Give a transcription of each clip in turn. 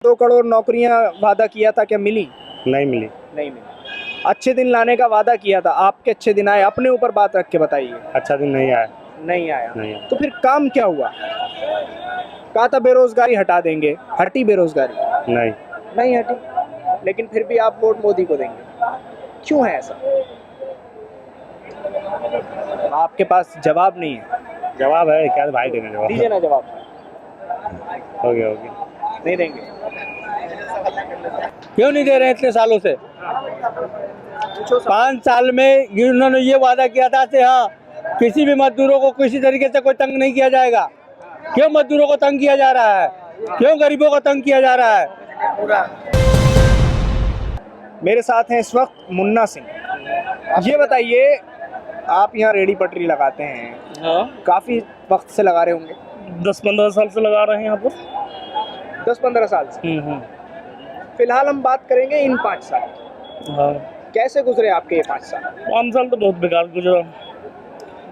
2 करोड़ नौकरियां वादा किया था, क्या मिली? नहीं मिली। नहीं मिली। अच्छे दिन लाने का वादा किया था, आपके अच्छे दिन आए? अपने ऊपर बात रख के बताइए। अच्छा दिन नहीं आया। नहीं आया। नहीं आया। तो फिर काम क्या हुआ? कहा था बेरोजगारी हटा देंगे, हटी बेरोजगारी? नहीं। नहीं हटी, लेकिन फिर भी आप वोट मोदी को देंगे, क्यों है ऐसा? आपके पास जवाब नहीं है। जवाब है क्या भाई, देना जवाब। दीजिए ना जवाब। हो गया हो गया। नहीं देंगे? क्यों नहीं दे रहे हैं इतने सालों से? 5 साल में इन्होंने ये वादा किया था कि हाँ किसी भी मजदूरों को किसी तरीके से कोई तंग नहीं किया जाएगा। क्यों मजदूरों को तंग किया जा रहा है? क्यों गरीबों को तंग किया जा रहा है? मेरे साथ हैं इस वक्त मुन्ना सिंह। ये बताइए, आप यहाँ रेहड़ी पटरी लगाते हैं, हाँ, काफी वक्त से लगा रहे होंगे? 10-15 साल से लगा रहे हैं यहाँ पर। 10-15 साल से। फिलहाल हम बात करेंगे इन 5 साल की। हाँ, कैसे गुजरे आपके ये 5 साल? 5 साल तो बहुत बेकार गुजरा।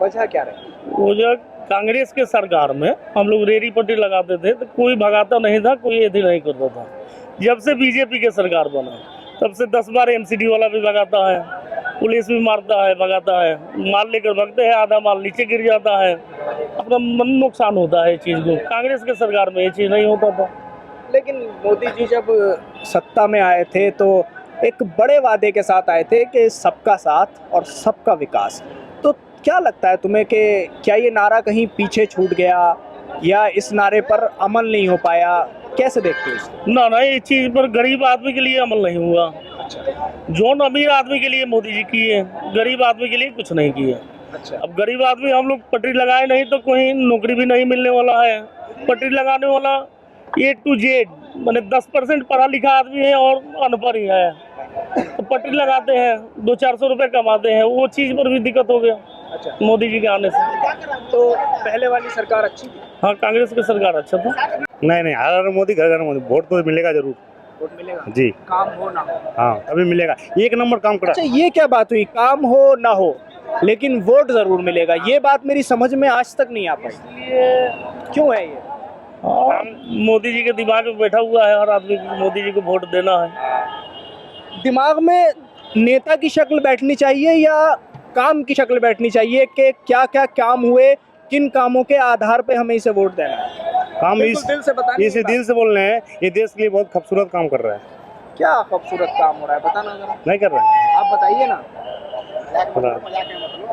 वजह क्या रही? वो जो कांग्रेस के सरकार में हम लोग रेहड़ी पटरी लगाते थे तो कोई भगाता नहीं था, कोई ये नहीं करता था। जब से बीजेपी के सरकार बना तब से 10 बार एमसीडी वाला भी भगाता है, पुलिस भी मारता है, भगाता है, माल लेकर भागते हैं, आधा माल नीचे गिर जाता है, अपना मन नुकसान होता है। इस चीज़ को कांग्रेस के सरकार में ये चीज़ नहीं होता था। लेकिन मोदी जी जब सत्ता में आए थे तो एक बड़े वादे के साथ आए थे कि सबका साथ और सबका विकास। तो क्या लगता है तुम्हें कि क्या ये नारा कहीं पीछे छूट गया या इस नारे पर अमल नहीं हो पाया? कैसे देखते हो इसको? ना इस चीज़ पर गरीब आदमी के लिए अमल नहीं हुआ। जो अमीर आदमी के लिए मोदी जी किए, गरीब आदमी के लिए कुछ नहीं किए। अच्छा। अब गरीब आदमी हम लोग पटरी लगाए नहीं तो कोई नौकरी भी नहीं मिलने वाला है। पटरी लगाने वाला A to Z मैंने 10% पढ़ा लिखा आदमी है और अनपढ़ ही है, तो पटरी लगाते हैं, 200-400 रुपये कमाते हैं, वो चीज़ पर भी दिक्कत हो गया। अच्छा। मोदी जी के आने से। तो पहले वाली सरकार अच्छी थी? हाँ, कांग्रेस की सरकार अच्छा था। नहीं हर मोदी घर मोदी, वोट तो मिलेगा जरूर। वोट मिलेगा जी। काम हो ना हो? हाँ अभी मिलेगा, 1 नंबर काम करा। अच्छा, ये क्या बात हुई, काम हो ना हो लेकिन वोट जरूर मिलेगा? ये बात मेरी समझ में आज तक नहीं आ पाई, क्यों है ये? हाँ, मोदी जी के दिमाग में बैठा हुआ है हर आदमी को मोदी जी को वोट देना है। दिमाग में नेता की शक्ल बैठनी चाहिए या काम की शक्ल बैठनी चाहिए कि क्या क्या काम हुए, किन कामों के आधार पे हमें इसे वोट देना है? काम बिल्कुल दिल से बताइए। इसी दिल से बोल रहे हैं, ये देश के लिए बहुत खूबसूरत काम कर रहा है। क्या खूबसूरत काम हो रहा है, बताना जरा। नहीं कर रहा है, आप बताइए ना, पता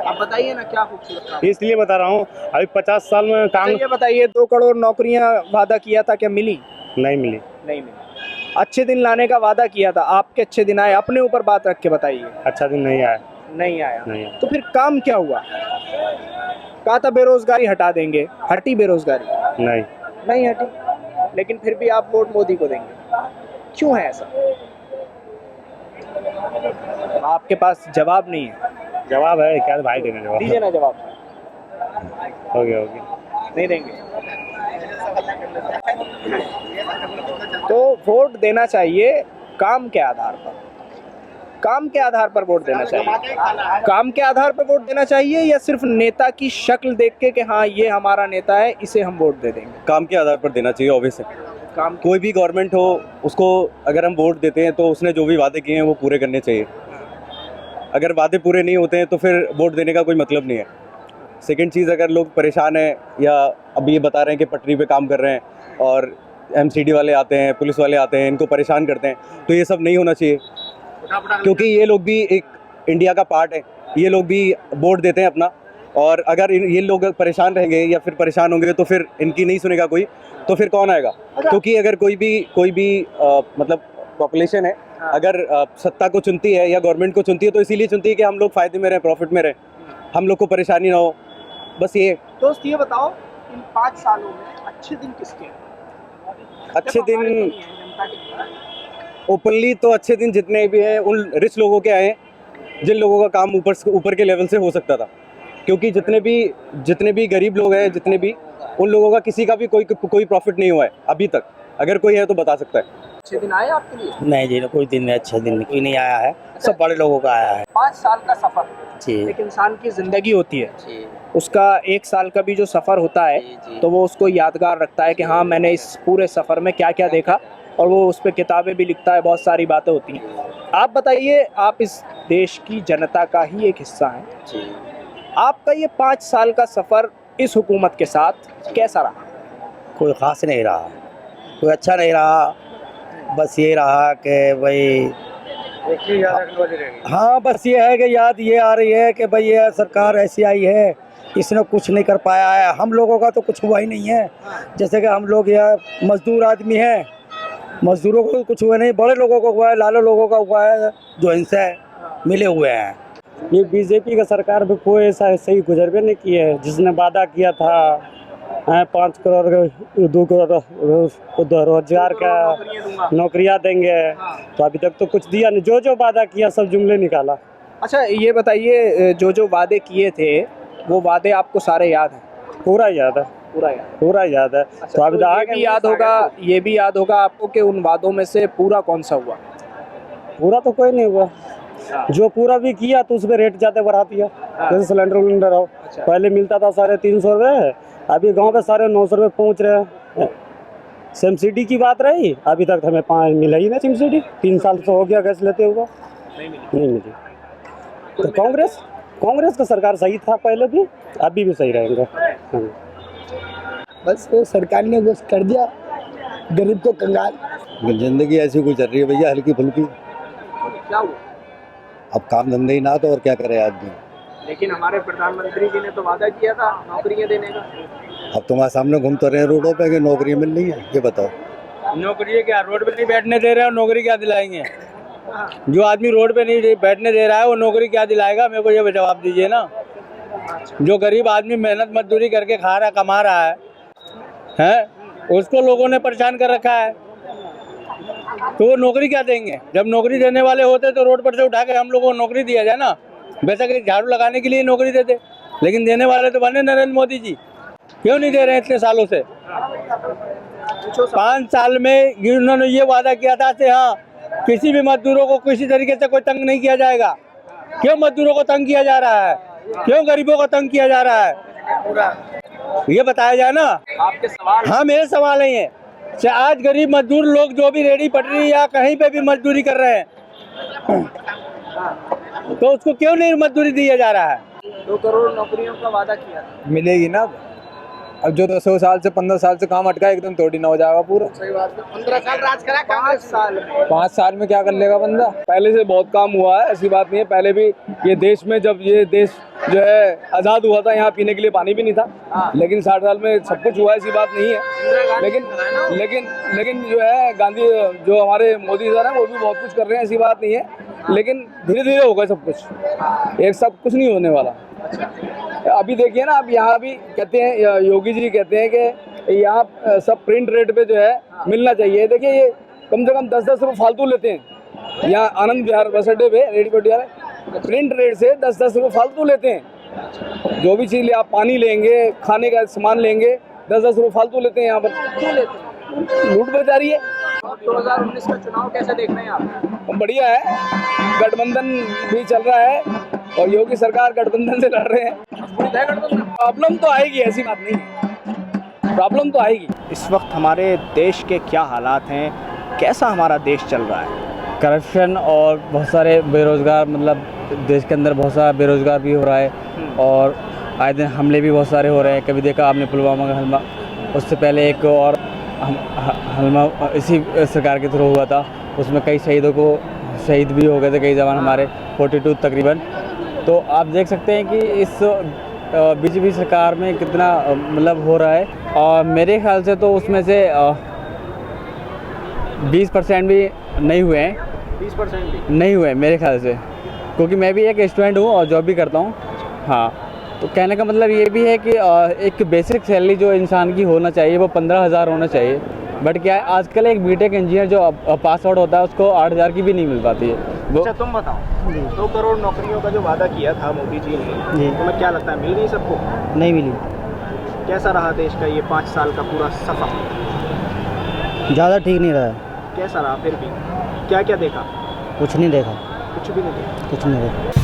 आप बताइए ना क्या खूबसूरत काम। इसलिए बता रहा हूँ, अभी 50 साल में काम। ये बताइए, 2 करोड़ नौकरियां वादा किया था, क्या मिली? नहीं मिली। नहीं मिली। अच्छे दिन लाने का वादा किया था, आपके अच्छे दिन आए? अपने ऊपर बात रख के बताइए। अच्छा दिन नहीं आया। नहीं आया। नहीं आया। तो फिर काम क्या हुआ? कहा था बेरोजगारी हटा देंगे, हटी बेरोजगारी? नहीं। नहीं हटी, लेकिन फिर भी आप वोट मोदी को देंगे, क्यों है ऐसा? आपके पास जवाब नहीं है। जवाब है क्या भाई, देना जवाब। दीजिए ना जवाब। हो गया हो गया। नहीं देंगे? तो वोट देना चाहिए काम के आधार पर, काम के आधार पर वोट देना चाहिए। काम के आधार पर वोट देना चाहिए या सिर्फ नेता की शक्ल देख के कि हाँ ये हमारा नेता है, इसे हम वोट दे देंगे? काम के आधार पर देना चाहिए ऑब्वियस है। काम कोई भी गवर्नमेंट हो, उसको अगर हम वोट देते हैं तो उसने जो भी वादे किए हैं वो पूरे करने चाहिए। अगर वादे पूरे नहीं होते हैं तो फिर वोट देने का कोई मतलब नहीं है। सेकंड चीज़, अगर लोग परेशान हैं या अभी ये बता रहे हैं कि पटरी पे काम कर रहे हैं और एमसीडी वाले आते हैं, पुलिस वाले आते हैं, इनको परेशान करते हैं, तो ये सब नहीं होना चाहिए, क्योंकि ये लोग भी एक इंडिया का पार्ट है। ये लोग भी वोट देते हैं अपना, और अगर ये लोग परेशान रहेंगे या फिर परेशान होंगे तो फिर इनकी नहीं सुनेगा कोई, तो फिर कौन आएगा? क्योंकि अगर कोई भी मतलब पॉपुलेशन है, अगर सत्ता को चुनती है या गवर्नमेंट को चुनती है तो इसीलिए चुनती है कि हम लोग फ़ायदे में रहें, प्रॉफिट में रहें, हम लोग को परेशानी ना हो, बस ये। दोस्त ये बताओ, इन 5 सालों में अच्छे दिन किसके हैं? अच्छे दिन ओपनली तो अच्छे दिन जितने भी हैं उन रिच लोगों के आए हैं, जिन लोगों का काम ऊपर के लेवल से हो सकता था, क्योंकि जितने भी गरीब लोग हैं, जितने भी, उन लोगों का किसी का भी कोई प्रॉफिट नहीं हुआ है अभी तक। अगर कोई है तो बता सकता है। अच्छे दिन आए आपके लिए? नहीं जी, कोई दिन नहीं, अच्छा दिन कोई नहीं आया है, सब बड़े लोगों का आया है। 5 साल का सफर जी। एक इंसान की जिंदगी होती है जी। उसका 1 साल का भी जो सफर होता है जी। तो वो उसको यादगार रखता है कि हाँ मैंने इस पूरे सफर में क्या क्या देखा और वो उस पर किताबें भी लिखता है, बहुत सारी बातें होती हैं। आप बताइए, आप इस देश की जनता का ही एक हिस्सा हैं, आपका ये 5 साल का सफ़र इस हुकूमत के साथ कैसा रहा? कोई ख़ास नहीं रहा, कोई अच्छा नहीं रहा। बस ये रहा कि भाई हाँ, बस ये है कि याद ये आ रही है कि भाई ये सरकार ऐसी आई है, इसने कुछ नहीं कर पाया है। हम लोगों का तो कुछ हुआ ही नहीं है। जैसे कि हम लोग यह मजदूर आदमी हैं, मजदूरों को कुछ हुआ नहीं, बड़े लोगों को हुआ है, लालो लोगों का हुआ है जो इनसे मिले हुए हैं। ये बीजेपी का सरकार भी कोई ऐसा सही गुजर भी नहीं किया है। जिसने वादा किया था 5 करोड़ 2 करोड़ रोजगार का नौकरियां देंगे, तो अभी तक तो कुछ दिया नहीं। जो जो वादा किया सब जुमले निकाला। अच्छा, ये बताइए, जो वादे किए थे वो वादे आपको सारे याद हैं? पूरा याद है, पूरा याद है। अच्छा, तो अभी तो ये आगे भी याद होगा, ये भी याद होगा आपको कि उन वादों में से पूरा कौन सा हुआ? पूरा तो कोई नहीं हुआ। जो पूरा भी किया तो उसमें रेट ज़्यादा बढ़ा दिया। जैसे सिलेंडर हो, पहले मिलता था 350 रुपये, अभी गांव में 950 रुपये पहुँच रहे हैं। सब्सिडी की बात रही, अभी तक हमें 5 मिला ही नहीं सब्सिडी। 3 साल से हो गया गैस लेते हुए, नहीं मिली। तो कांग्रेस का सरकार सही था पहले भी, अभी भी सही रहेगा। बस वो सरकार ने बस कर दिया गरीब को कंगाल। जिंदगी ऐसी कोई चल रही है भैया, हल्की फुल्की। क्या हुआ? अब काम धंधे ही ना तो और क्या करे आदमी। लेकिन हमारे प्रधानमंत्री जी ने तो वादा किया था नौकरियां देने का। अब तुम्हारे सामने घूम तो रहे हैं रोडों पे कि नौकरी मिल रही है, ये बताओ। नौकरी क्या रोड पे नहीं बैठने दे रहे हैं, नौकरी क्या दिलाएंगे? जो आदमी रोड पे नहीं बैठने दे रहा है वो नौकरी क्या दिलाएगा? मेरे को ये जवाब दीजिए ना। जो गरीब आदमी मेहनत मजदूरी करके खा रहा कमा रहा है उसको लोगों ने परेशान कर रखा है, तो वो नौकरी क्या देंगे? जब नौकरी देने वाले होते तो रोड पर से उठा के हम लोगों को नौकरी दिया जाए ना। बेशक झाड़ू लगाने के लिए नौकरी देते, लेकिन देने वाले तो बने नरेंद्र मोदी जी। क्यों नहीं दे रहे हैं इतने सालों से? 5 साल में उन्होंने ये वादा किया था कि हाँ, किसी भी मजदूरों को किसी तरीके से कोई तंग नहीं किया जाएगा। क्यों मजदूरों को तंग किया जा रहा है? क्यों गरीबों को तंग किया जा रहा है? ये बताया जाए ना। आपके सवाल? हाँ, मेरे सवाल है ये। आज गरीब मजदूर लोग जो भी रेडी पटरी या कहीं पे भी मजदूरी कर रहे हैं तो उसको क्यों नहीं मजदूरी दिया जा रहा है? 2 करोड़ नौकरियों का वादा किया था, मिलेगी ना। अब जो 10 साल से 15 साल से काम अटका एकदम थोड़ी ना हो जाएगा पूरा। सही बात है। 15 साल राज करा, 5 साल में 5 साल में क्या कर लेगा बंदा? पहले से बहुत काम हुआ है, ऐसी बात नहीं है। पहले भी ये देश में, जब ये देश जो है आज़ाद हुआ था, यहाँ पीने के लिए पानी भी नहीं था। लेकिन 60 साल में सब कुछ हुआ, ऐसी बात नहीं है। लेकिन जो है गांधी, जो हमारे मोदी सर हैं, वो भी बहुत कुछ कर रहे हैं, ऐसी बात नहीं है। लेकिन धीरे धीरे होगा सब कुछ, एक साथ कुछ नहीं होने वाला। अभी देखिए ना, अब यहाँ भी कहते हैं, योगी जी कहते हैं कि यहाँ सब प्रिंट रेट पे जो है मिलना चाहिए। देखिए, ये कम से कम 10-10 रुपये फालतू लेते हैं। यहाँ आनंद विहार बस अड्डे पे रेडी पटिया प्रिंट रेट से 10-10 रुपये फालतू लेते हैं। जो भी चीज़ आप पानी लेंगे, खाने का सामान लेंगे, 10-10 रुपये फालतू लेते हैं। यहाँ पर लूट बजारी है। 2019 का चुनाव कैसे देख रहे हैं आप? बढ़िया है, गठबंधन भी चल रहा है और योगी सरकार गठबंधन से लड़ रहे हैं। प्रॉब्लम तो आएगी, ऐसी बात नहीं है, प्रॉब्लम तो आएगी। इस वक्त हमारे देश के क्या हालात हैं, कैसा हमारा देश चल रहा है? करप्शन और बहुत सारे बेरोज़गार, मतलब देश के अंदर बहुत सारा बेरोज़गार भी हो रहा है और आए दिन हमले भी बहुत सारे हो रहे हैं। कभी देखा आपने पुलवामा का हमला, उससे पहले एक और हमला इसी सरकार के थ्रू हुआ था, उसमें कई शहीदों को शहीद भी हो गए थे, कई जवान हमारे 42 तकरीबन। तो आप देख सकते हैं कि इस बीजेपी सरकार में कितना मतलब हो रहा है। और मेरे ख्याल से तो उसमें से 20% भी नहीं हुए हैं। 20% भी नहीं हुए मेरे ख्याल से, क्योंकि मैं भी एक स्टूडेंट हूँ और जॉब भी करता हूँ। हाँ, तो कहने का मतलब ये भी है कि एक बेसिक सैलरी जो इंसान की होना चाहिए वो 15,000 होना चाहिए। बट क्या है, आजकल एक बीटेक इंजीनियर जो पास आउट होता है उसको 8,000 की भी नहीं मिल पाती है। अच्छा, तुम बताओ, 2 करोड़ नौकरियों का जो वादा किया था मोदी जी ने, तुम्हें क्या लगता है मिल गई सबको? नहीं मिली। कैसा रहा देश का ये 5 साल का पूरा सफर? ज़्यादा ठीक नहीं रहा। कैसा रहा? फिर भी क्या क्या देखा? कुछ नहीं देखा। कुछ भी नहीं देखा। कुछ नहीं देखा।